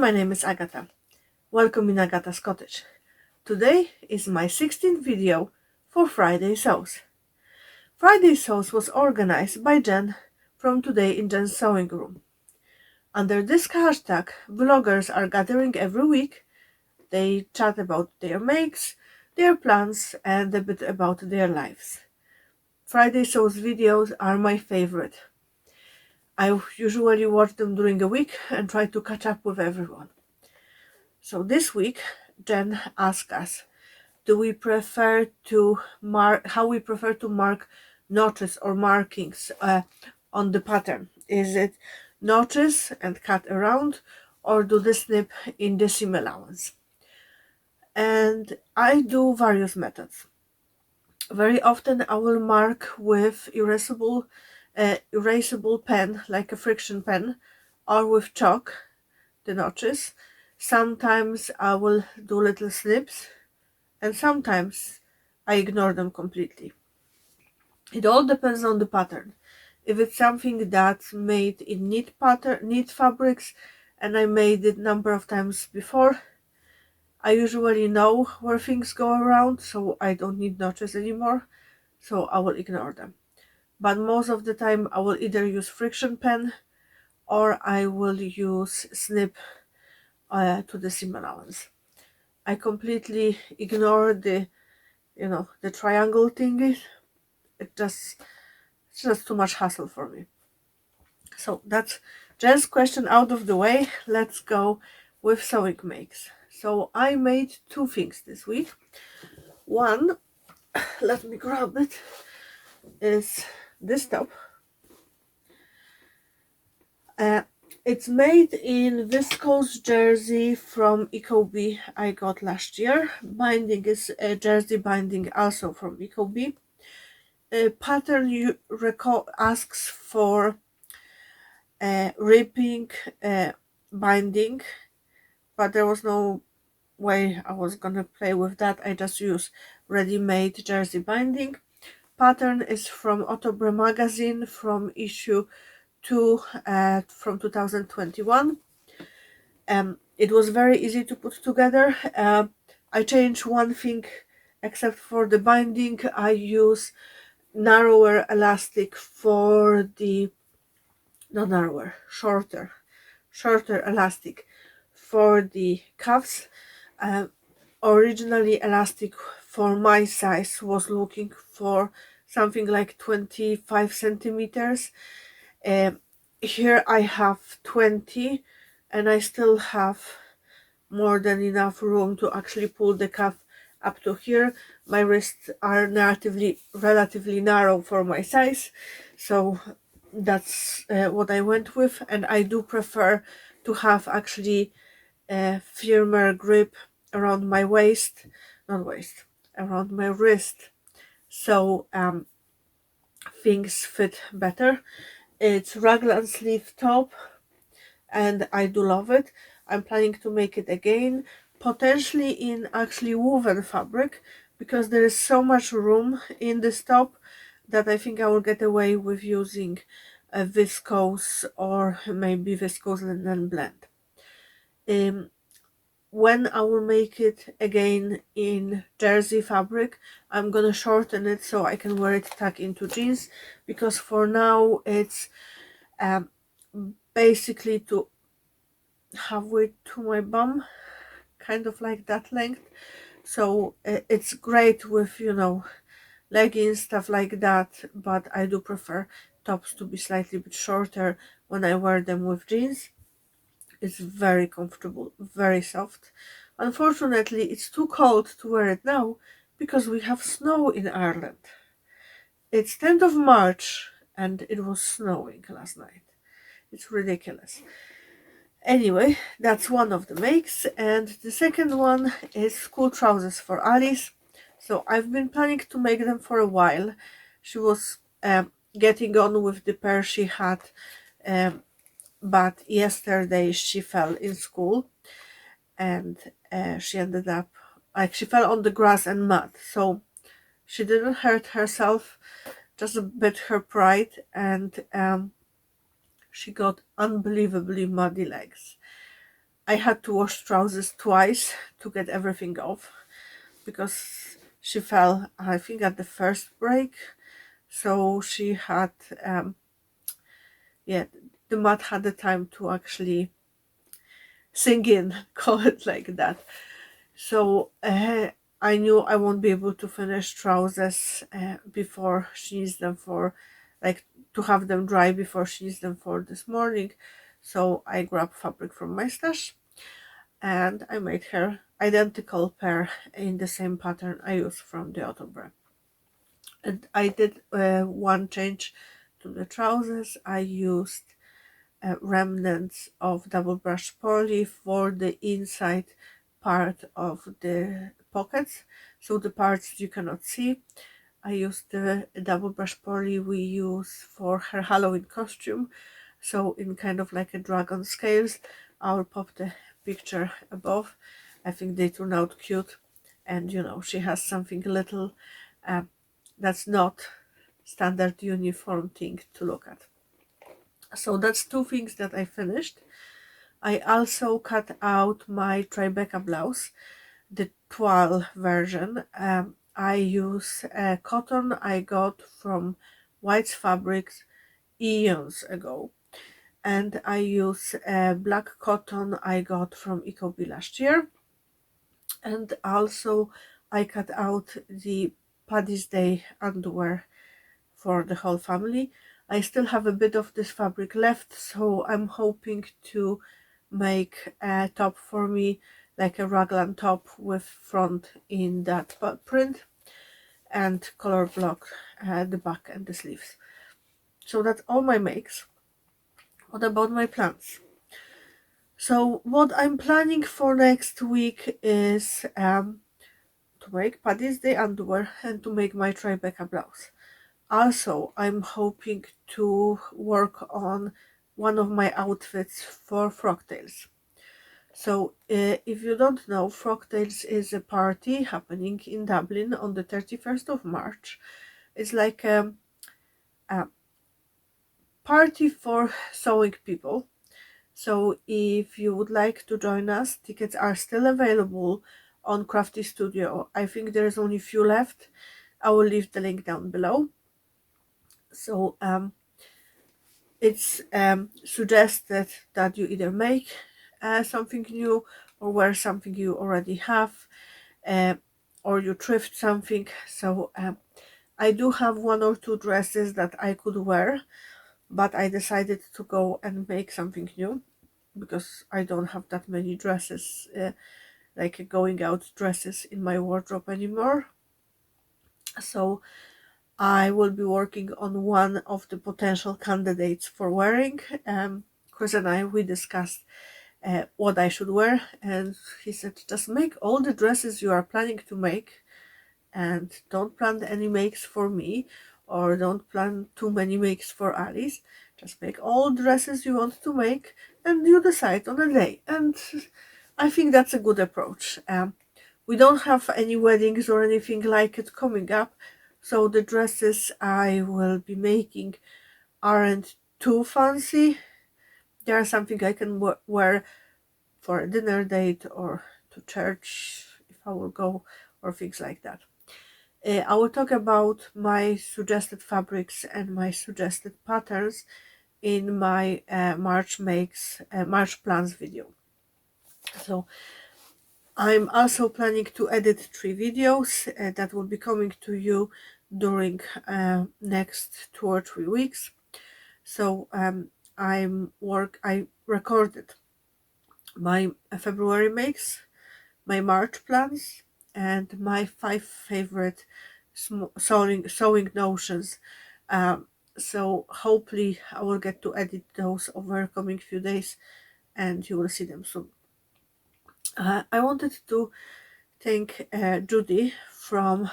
my name is Agata. Welcome in Agata's Cottage. Today is my 16th video for Friday Sews. Friday Sews was organized by Jen from Today in Jen's Sewing Room. Under this hashtag, vloggers are gathering every week. They chat about their makes, their plans, and a bit about their lives. Friday Sews videos are my favorite. I usually watch them during the week and try to catch up with everyone. So this week, Jen asked us, how we prefer to mark notches or markings on the pattern. Is it notches and cut around, or do the snip in the seam allowance? And I do various methods. Very often I will mark with erasable pen, like a friction pen, or with chalk, the notches. Sometimes I will do little snips, and sometimes I ignore them completely. It all depends on the pattern. If it's something that's made in knit fabrics, and I made it a number of times before, I usually know where things go around, so I don't need notches anymore, so I will ignore them. But most of the time I will either use friction pen or I will use snip to the seam allowance. I completely ignore the triangle thingy. It's just too much hassle for me. So that's Jen's question out of the way. Let's go with sewing makes. So I made two things this week. One, let me grab it, is this top. It's made in viscose jersey from Ecobee I got last year. Binding is a jersey binding, also from Ecobee. Pattern you recall asks for ripping binding, but there was no way I was gonna play with that. I just use ready-made jersey binding. Pattern is from Ottobre Magazine from issue 2 from 2021. It was very easy to put together. I changed one thing, except for the binding. I use narrower elastic for the shorter elastic for the cuffs. Originally elastic for my size was looking for something like 25 centimeters. Here I have 20, and I still have more than enough room to actually pull the cuff up to here. My wrists are relatively narrow for my size, so that's what I went with. And I do prefer to have actually a firmer grip around my around my wrist, so things fit better. It's raglan sleeve top, and I do love it. I'm planning to make it again, potentially in actually woven fabric, because there is so much room in this top that I think I will get away with using a viscose or maybe viscose linen blend. When I will make it again in jersey fabric, I'm gonna shorten it so I can wear it tucked into jeans, because for now it's basically to halfway to my bum, kind of like that length. So it's great with leggings, stuff like that, but I do prefer tops to be slightly bit shorter when I wear them with jeans. It's very comfortable, very soft. Unfortunately, it's too cold to wear it now because we have snow in Ireland. It's 10th of March and it was snowing last night. It's ridiculous. Anyway, that's one of the makes, and the second one is school trousers for Alice. So I've been planning to make them for a while. She was getting on with the pair she had, but yesterday she fell in school, and she ended up, like, she fell on the grass and mud. So she didn't hurt herself, just a bit her pride, and she got unbelievably muddy legs. I had to wash trousers twice to get everything off because she fell, I think, at the first break. So she had, yeah, the mat had the time to actually sink in, call it like that. So I knew I won't be able to finish trousers before she needs them for, like, to have them dry before she needs them for this morning. So I grabbed fabric from my stash and I made her identical pair in the same pattern I used from the Ottobre. And I did one change to the trousers. I used remnants of double brush poly for the inside part of the pockets, so the parts you cannot see. I used the double brush poly we use for her Halloween costume, so in kind of like a dragon scales. I'll pop the picture above. I think they turn out cute, and you know, she has something little that's not standard uniform thing to look at. So that's two things that I finished. I also cut out my Tribeca blouse, the toile version. I use cotton I got from White's Fabrics eons ago, and I use black cotton I got from Ecobee last year. And also I cut out the Paddy's Day underwear for the whole family. I still have a bit of this fabric left, so I'm hoping to make a top for me, like a raglan top with front in that print, and color block the back and the sleeves. So that's all my makes. What about my plans? So what I'm planning for next week is to make Paddy's Day underwear and to make my Tribeca blouse. Also, I'm hoping to work on one of my outfits for Frogtails. So, if you don't know, Frogtails is a party happening in Dublin on the 31st of March. It's like a party for sewing people. So, if you would like to join us, tickets are still available on Crafty Studio. I think there's only few left. I will leave the link down below. So, it's suggested that you either make something new or wear something you already have, or you thrift something. So I do have one or two dresses that I could wear, but I decided to go and make something new because I don't have that many dresses, like going out dresses in my wardrobe anymore. So I will be working on one of the potential candidates for wearing. Chris and we discussed what I should wear, and he said, just make all the dresses you are planning to make and don't plan any makes for me, or don't plan too many makes for Alice. Just make all dresses you want to make and you decide on a day. And I think that's a good approach. We don't have any weddings or anything like it coming up, so the dresses I will be making aren't too fancy. They are something I can wear for a dinner date or to church if I will go, or things like that. I will talk about my suggested fabrics and my suggested patterns in my March plans video. So I'm also planning to edit 3 videos that will be coming to you during next 2 or 3 weeks. So I recorded my February makes, my March plans, and my 5 favorite sewing notions. So hopefully I will get to edit those over coming few days and you will see them soon. I wanted to thank Judy from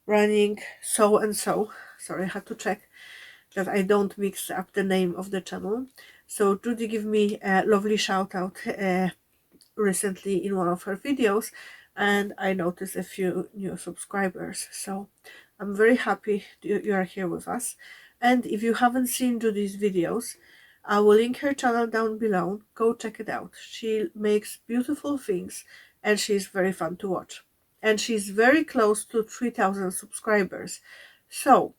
running Sew and Sew. Sorry, I had to check that I don't mix up the name of the channel. So Judy gave me a lovely shout out recently in one of her videos, and I noticed a few new subscribers. So I'm very happy you are here with us. And if you haven't seen Judy's videos, I will link her channel down below. Go check it out. She makes beautiful things and she's very fun to watch. And she's very close to 3,000 subscribers. So,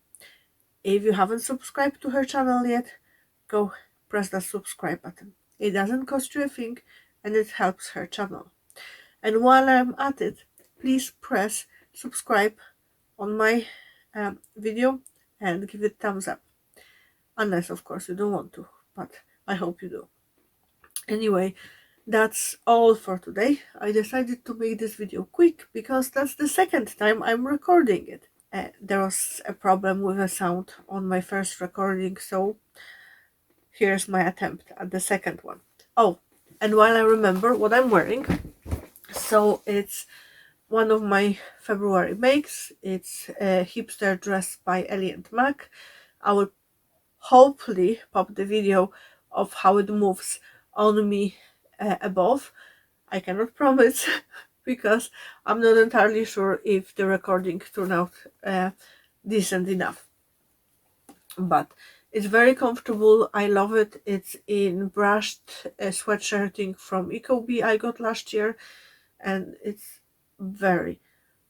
if you haven't subscribed to her channel yet, go press the subscribe button. It doesn't cost you a thing and it helps her channel. And while I'm at it, please press subscribe on my video and give it thumbs up. Unless, of course, you don't want to, but I hope you do. Anyway, that's all for today. I decided to make this video quick because that's the second time I'm recording it. There was a problem with the sound on my first recording, so here's my attempt at the second one. Oh, and while I remember what I'm wearing, so it's one of my February makes. It's a hipster dress by Ellie and Mac. I will hopefully pop the video of how it moves on me above. I cannot promise because I'm not entirely sure if the recording turned out decent enough. But it's very comfortable. I love it. It's in brushed sweatshirting from Ecobee I got last year, and it's very,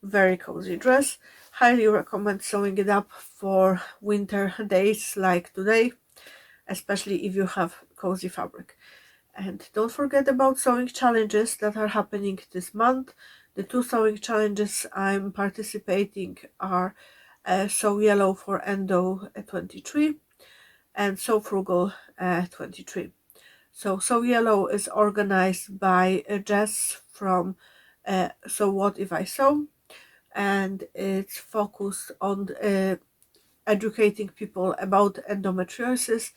very cozy dress. Highly recommend sewing it up for winter days like today, especially if you have cozy fabric. And don't forget about sewing challenges that are happening this month. The 2 sewing challenges I'm participating are Sew Yellow for Endo 23 and Sew Frugal 23. So Sew Yellow is organized by Jess from So What If I Sew, and it's focused on educating people about endometriosis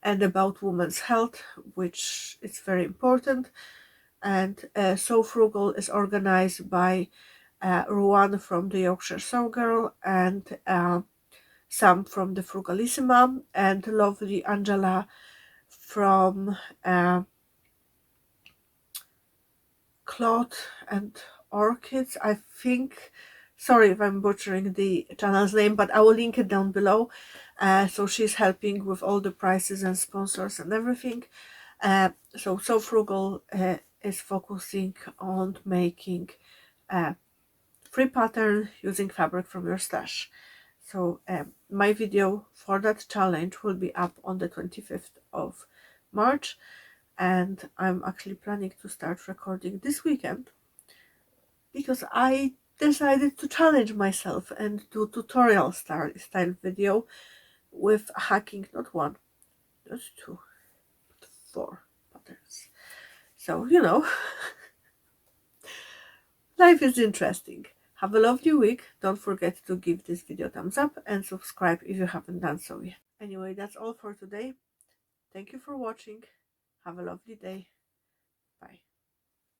and about women's health, which is very important. And So Frugal is organized by Ruan from the Yorkshire Sew Girl and Sam from the Frugalissima and lovely Angela from Cloth and Orchids, I think. Sorry if I'm butchering the channel's name, but I will link it down below. So she's helping with all the prices and sponsors and everything. So Frugal is focusing on making free pattern using fabric from your stash. So my video for that challenge will be up on the 25th of March, and I'm actually planning to start recording this weekend because I decided to challenge myself and do tutorial style video with hacking not 1, not 2, but 4 patterns. So, you know, life is interesting. Have a lovely week. Don't forget to give this video a thumbs up and subscribe if you haven't done so yet. Anyway, that's all for today. Thank you for watching. Have a lovely day. Bye.